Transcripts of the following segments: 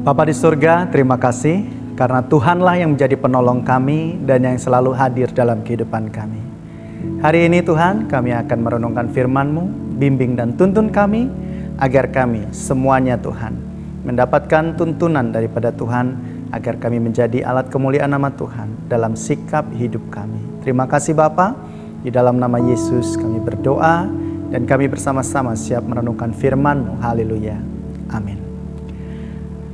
Bapa di surga, terima kasih karena Tuhanlah yang menjadi penolong kami dan yang selalu hadir dalam kehidupan kami. Hari ini Tuhan, kami akan merenungkan firman-Mu, bimbing dan tuntun kami, agar kami semuanya Tuhan, mendapatkan tuntunan daripada Tuhan, agar kami menjadi alat kemuliaan nama Tuhan dalam sikap hidup kami. Terima kasih Bapa, di dalam nama Yesus kami berdoa, dan kami bersama-sama siap merenungkan firman-Mu. Haleluya. Amin.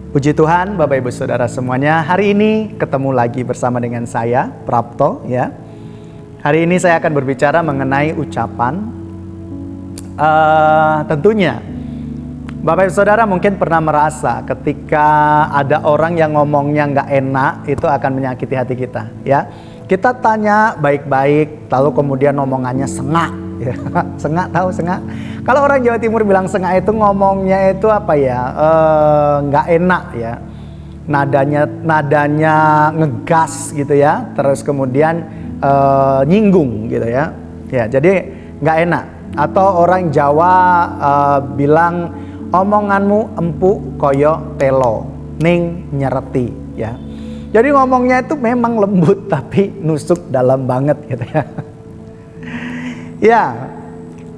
Puji Tuhan, Bapak Ibu Saudara semuanya. Hari ini ketemu lagi bersama dengan saya, Prapto, ya. Hari ini saya akan berbicara mengenai ucapan. Tentunya, Bapak Ibu Saudara mungkin pernah merasa ketika ada orang yang ngomongnya nggak enak, itu akan menyakiti hati kita, ya. Kita tanya baik-baik, lalu kemudian omongannya sengak. Ya, sengak, tahu sengak? Kalau orang Jawa Timur bilang sengak itu ngomongnya itu apa ya? Nggak enak ya. Nadanya ngegas gitu ya. Terus kemudian nyinggung gitu ya. Ya, jadi nggak enak. Atau orang Jawa bilang omonganmu empuk koyo telo, ning nyereti ya. Jadi ngomongnya itu memang lembut tapi nusuk dalam banget gitu ya. Ya,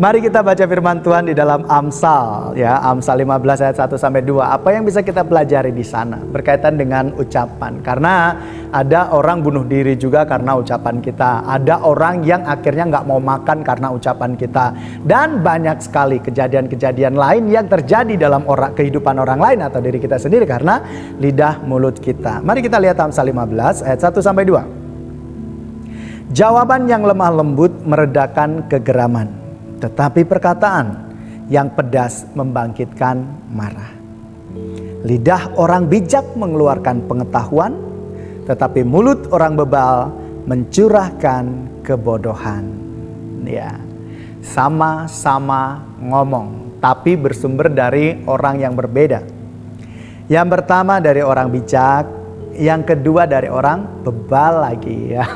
mari kita baca firman Tuhan di dalam Amsal ya, Amsal 15 ayat 1 sampai 2. Apa yang bisa kita pelajari di sana berkaitan dengan ucapan? Karena ada orang bunuh diri juga karena ucapan kita. Ada orang yang akhirnya nggak mau makan karena ucapan kita. Dan banyak sekali kejadian-kejadian lain yang terjadi dalam kehidupan orang lain atau diri kita sendiri karena lidah mulut kita. Mari kita lihat Amsal 15 ayat 1 sampai 2. Jawaban yang lemah lembut meredakan kegeraman, tetapi perkataan yang pedas membangkitkan marah. Lidah orang bijak mengeluarkan pengetahuan, tetapi mulut orang bebal mencurahkan kebodohan. Ya, sama-sama ngomong, tapi bersumber dari orang yang berbeda. Yang pertama dari orang bijak, yang kedua dari orang bebal lagi ya.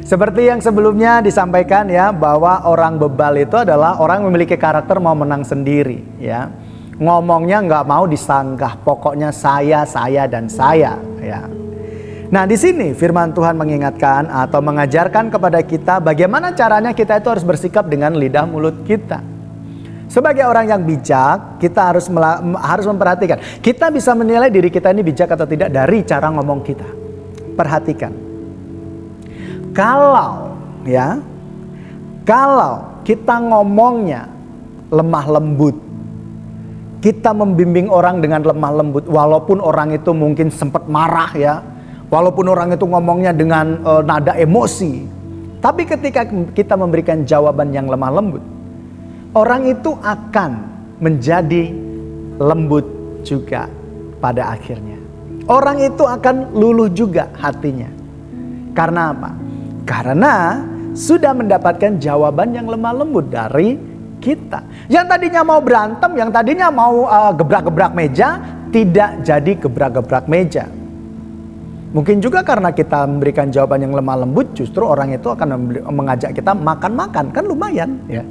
Seperti yang sebelumnya disampaikan ya, bahwa orang bebal itu adalah orang yang memiliki karakter mau menang sendiri ya. Ngomongnya nggak mau disanggah, pokoknya saya dan saya ya. Nah, di sini firman Tuhan mengingatkan atau mengajarkan kepada kita bagaimana caranya kita itu harus bersikap dengan lidah mulut kita. Sebagai orang yang bijak, kita harus memperhatikan. Kita bisa menilai diri kita ini bijak atau tidak dari cara ngomong kita. Perhatikan. Kalau kita ngomongnya lemah lembut, kita membimbing orang dengan lemah lembut, walaupun orang itu mungkin sempat marah ya, walaupun orang itu ngomongnya dengan nada emosi, tapi ketika kita memberikan jawaban yang lemah lembut, orang itu akan menjadi lembut juga pada akhirnya. Orang itu akan luluh juga hatinya. Karena apa? Karena sudah mendapatkan jawaban yang lemah lembut dari kita. Yang tadinya mau berantem, yang tadinya mau gebrak-gebrak meja, tidak jadi gebrak-gebrak meja. Mungkin juga karena kita memberikan jawaban yang lemah lembut, justru orang itu akan mengajak kita makan-makan, kan lumayan ya.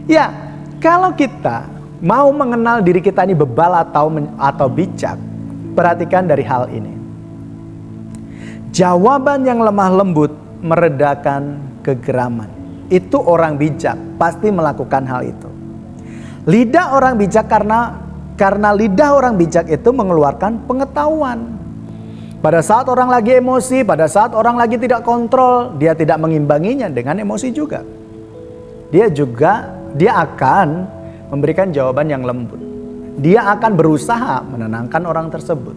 Ya, kalau kita mau mengenal diri kita ini bebal atau bijak, perhatikan dari hal ini. Jawaban yang lemah lembut meredakan kegeraman. Itu orang bijak pasti melakukan hal itu. Lidah orang bijak karena lidah orang bijak itu mengeluarkan pengetahuan. Pada saat orang lagi emosi, pada saat orang lagi tidak kontrol, dia tidak mengimbanginya dengan emosi juga. Dia akan memberikan jawaban yang lembut. Dia akan berusaha menenangkan orang tersebut.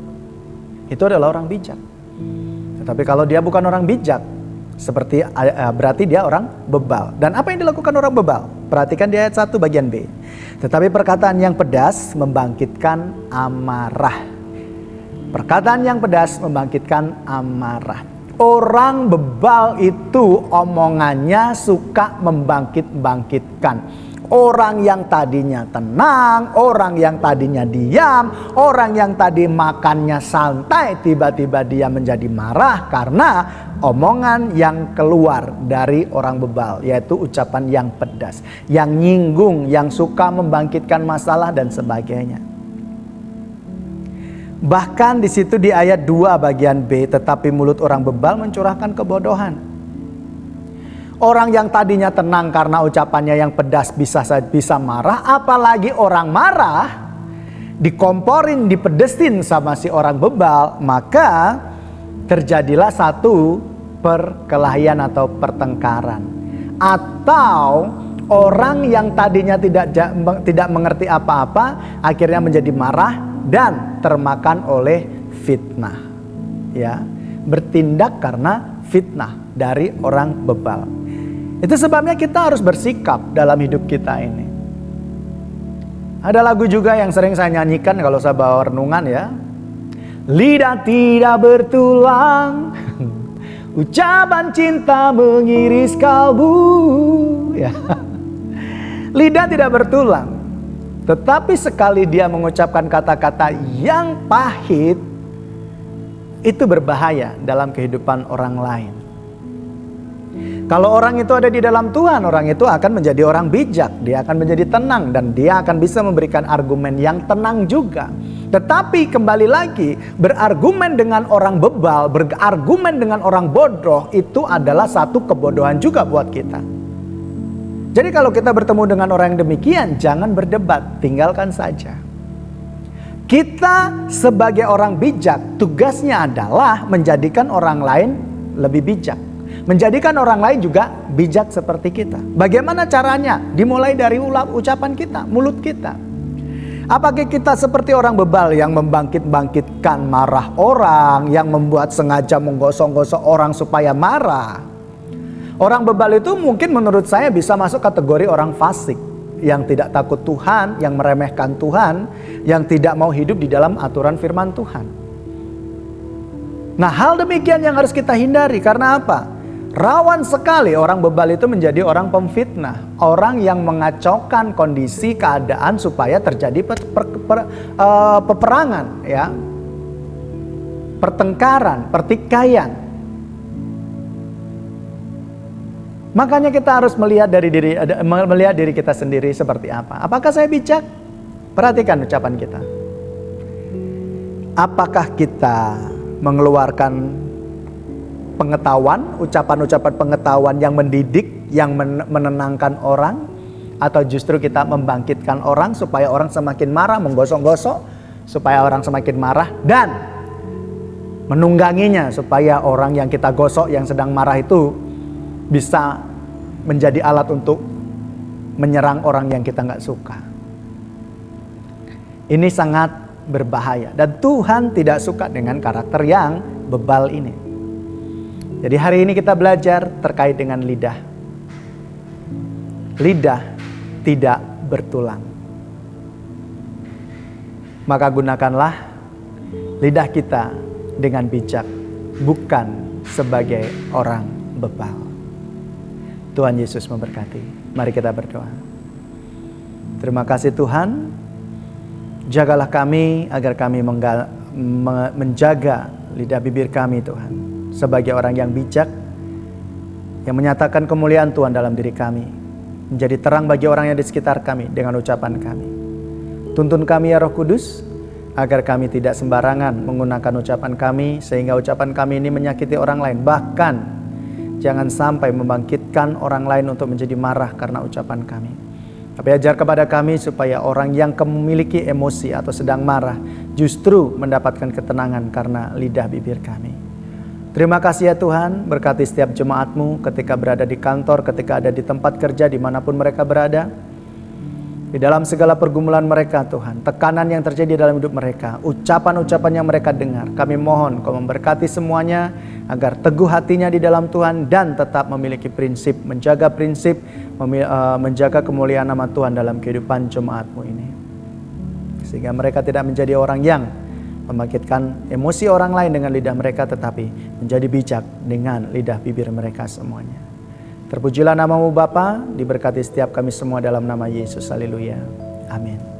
Itu adalah orang bijak. Tetapi kalau dia bukan orang bijak, berarti dia orang bebal. Dan apa yang dilakukan orang bebal? Perhatikan di ayat 1 bagian B. Tetapi perkataan yang pedas membangkitkan amarah. Perkataan yang pedas membangkitkan amarah. Orang bebal itu omongannya suka membangkit-bangkitkan. Orang yang tadinya tenang, orang yang tadinya diam, orang yang tadi makannya santai, tiba-tiba dia menjadi marah karena omongan yang keluar dari orang bebal, yaitu ucapan yang pedas, yang nyinggung, yang suka membangkitkan masalah dan sebagainya. Bahkan di situ di ayat 2 bagian B, tetapi mulut orang bebal mencurahkan kebodohan. Orang yang tadinya tenang karena ucapannya yang pedas bisa marah, apalagi orang marah dikomporin, dipedesin sama si orang bebal, maka terjadilah satu perkelahian atau pertengkaran. Atau orang yang tadinya tidak mengerti apa-apa akhirnya menjadi marah dan termakan oleh fitnah. Ya, bertindak karena fitnah dari orang bebal. Itu sebabnya kita harus bersikap dalam hidup kita ini. Ada lagu juga yang sering saya nyanyikan kalau saya bawa renungan ya. Lidah tidak bertulang, ucapan cinta mengiris kalbu. Ya. Lidah tidak bertulang, tetapi sekali dia mengucapkan kata-kata yang pahit, itu berbahaya dalam kehidupan orang lain. Kalau orang itu ada di dalam Tuhan, orang itu akan menjadi orang bijak. Dia akan menjadi tenang dan dia akan bisa memberikan argumen yang tenang juga. Tetapi kembali lagi, berargumen dengan orang bebal, berargumen dengan orang bodoh, itu adalah satu kebodohan juga buat kita. Jadi kalau kita bertemu dengan orang yang demikian, jangan berdebat, tinggalkan saja. Kita sebagai orang bijak, tugasnya adalah menjadikan orang lain lebih bijak. Menjadikan orang lain juga bijak seperti kita. Bagaimana caranya? Dimulai dari ucapan kita, mulut kita. Apakah kita seperti orang bebal yang membangkit-bangkitkan marah orang, yang membuat sengaja menggosok-gosok orang supaya marah? Orang bebal itu mungkin menurut saya bisa masuk kategori orang fasik, yang tidak takut Tuhan, yang meremehkan Tuhan, yang tidak mau hidup di dalam aturan firman Tuhan. Nah, hal demikian yang harus kita hindari. Karena apa? Rawan sekali orang bebal itu menjadi orang pemfitnah, orang yang mengacaukan kondisi keadaan supaya terjadi peperangan, ya, pertengkaran, pertikaian. Makanya kita harus melihat diri kita sendiri seperti apa. Apakah saya bijak? Perhatikan ucapan kita. Apakah kita mengeluarkan pengetahuan, ucapan-ucapan pengetahuan yang mendidik, yang menenangkan orang, atau justru kita membangkitkan orang supaya orang semakin marah, menggosok-gosok supaya orang semakin marah, dan menungganginya supaya orang yang kita gosok yang sedang marah itu bisa menjadi alat untuk menyerang orang yang kita nggak suka. Ini sangat berbahaya dan Tuhan tidak suka dengan karakter yang bebal ini. Jadi hari ini kita belajar terkait dengan lidah. Lidah tidak bertulang. Maka gunakanlah lidah kita dengan bijak, bukan sebagai orang bebal. Tuhan Yesus memberkati. Mari kita berdoa. Terima kasih Tuhan. Jagalah kami agar kami menjaga lidah bibir kami Tuhan. Sebagai orang yang bijak, yang menyatakan kemuliaan Tuhan dalam diri kami, menjadi terang bagi orang yang di sekitar kami dengan ucapan kami. Tuntun kami ya Roh Kudus, agar kami tidak sembarangan menggunakan ucapan kami, sehingga ucapan kami ini menyakiti orang lain. Bahkan, jangan sampai membangkitkan orang lain untuk menjadi marah karena ucapan kami. Tapi ajar kepada kami supaya orang yang memiliki emosi atau sedang marah, justru mendapatkan ketenangan karena lidah bibir kami. Terima kasih ya Tuhan, berkati setiap jemaat-Mu ketika berada di kantor, ketika ada di tempat kerja, dimanapun mereka berada. Di dalam segala pergumulan mereka Tuhan, tekanan yang terjadi dalam hidup mereka, ucapan-ucapan yang mereka dengar, kami mohon Kau memberkati semuanya, agar teguh hatinya di dalam Tuhan dan tetap memiliki prinsip, menjaga kemuliaan nama Tuhan dalam kehidupan jemaat-Mu ini. Sehingga mereka tidak menjadi orang yang membangkitkan emosi orang lain dengan lidah mereka, tetapi menjadi bijak dengan lidah bibir mereka semuanya. Terpujilah nama-Mu Bapa, diberkati setiap kami semua dalam nama Yesus. Haleluya. Amin.